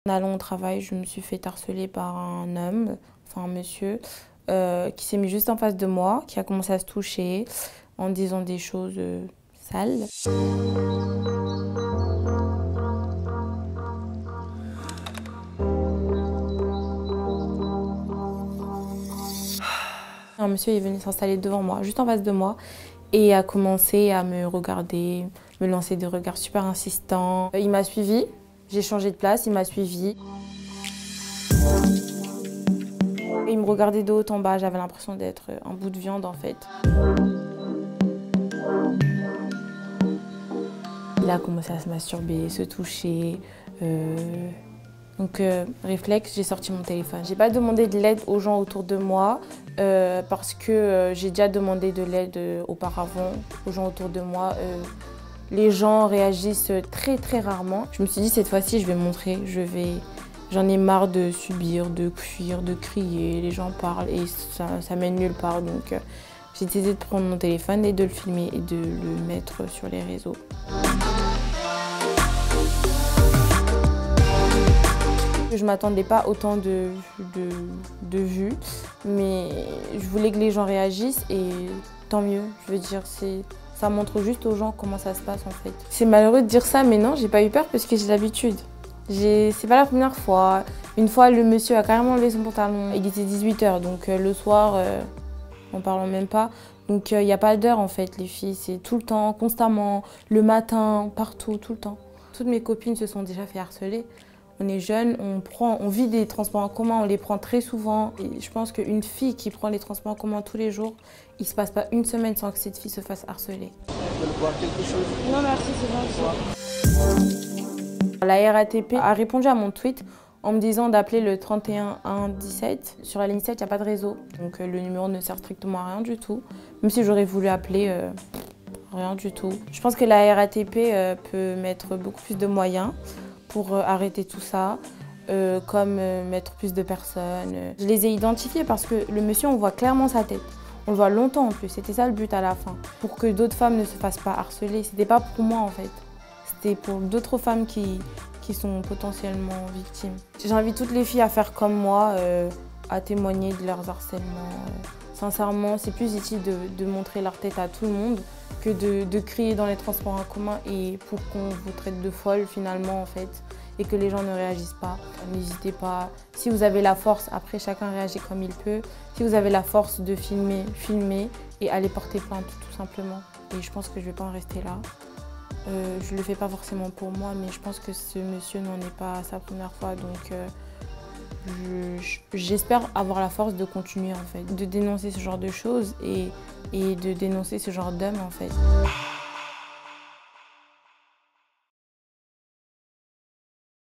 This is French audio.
En allant au travail, je me suis fait harceler par un homme, enfin un monsieur, qui s'est mis juste en face de moi, qui a commencé à se toucher en disant des choses sales. Un monsieur est venu s'installer devant moi, juste en face de moi, et a commencé à me regarder, me lancer des regards super insistants. Il m'a suivi, j'ai changé de place, il m'a suivi. Il me regardait de haut en bas, j'avais l'impression d'être un bout de viande en fait. Il a commencé à se masturber, se toucher. Donc réflexe, j'ai sorti mon téléphone. J'ai pas demandé de l'aide aux gens autour de moi parce que j'ai déjà demandé de l'aide auparavant aux gens autour de moi. Les gens réagissent très très rarement. Je me suis dit cette fois-ci je vais montrer, j'en ai marre de subir, de fuir, de crier. Les gens parlent et ça mène nulle part. Donc j'ai décidé de prendre mon téléphone et de le filmer et de le mettre sur les réseaux. Je ne m'attendais pas autant de vues, mais je voulais que les gens réagissent et tant mieux. Je veux dire, ça montre juste aux gens comment ça se passe en fait. C'est malheureux de dire ça, mais non, j'ai pas eu peur parce que j'ai l'habitude. C'est pas la première fois. Une fois, le monsieur a carrément enlevé son pantalon. Il était 18 h, donc le soir, en parlant même pas. Donc il n'y a pas d'heure en fait, les filles. C'est tout le temps, constamment, le matin, partout, tout le temps. Toutes mes copines se sont déjà fait harceler. On est jeunes, on vit des transports en commun, on les prend très souvent. Et je pense qu'une fille qui prend les transports en commun tous les jours, il ne se passe pas une semaine sans que cette fille se fasse harceler. Tu veux boire quelque chose? Non merci, c'est gentil. La RATP a répondu à mon tweet en me disant d'appeler le 31 1 17. Sur la ligne 7, il n'y a pas de réseau, donc le numéro ne sert strictement à rien du tout. Même si j'aurais voulu appeler, rien du tout. Je pense que la RATP peut mettre beaucoup plus de moyens pour arrêter tout ça, comme mettre plus de personnes. Je les ai identifiés parce que le monsieur, on voit clairement sa tête. On le voit longtemps en plus, c'était ça le but à la fin. Pour que d'autres femmes ne se fassent pas harceler, c'était pas pour moi en fait. C'était pour d'autres femmes qui sont potentiellement victimes. J'invite toutes les filles à faire comme moi, à témoigner de leurs harcèlements. Sincèrement, c'est plus utile de montrer leur tête à tout le monde que de crier dans les transports en commun et pour qu'on vous traite de folle finalement en fait et que les gens ne réagissent pas. N'hésitez pas. Si vous avez la force, après chacun réagit comme il peut. Si vous avez la force de filmer, filmez et allez porter plainte tout simplement. Et je pense que je ne vais pas en rester là. Je ne le fais pas forcément pour moi, mais je pense que ce monsieur n'en est pas à sa première fois. Donc j'espère avoir la force de continuer en fait, de dénoncer ce genre de choses et de dénoncer ce genre d'hommes en fait.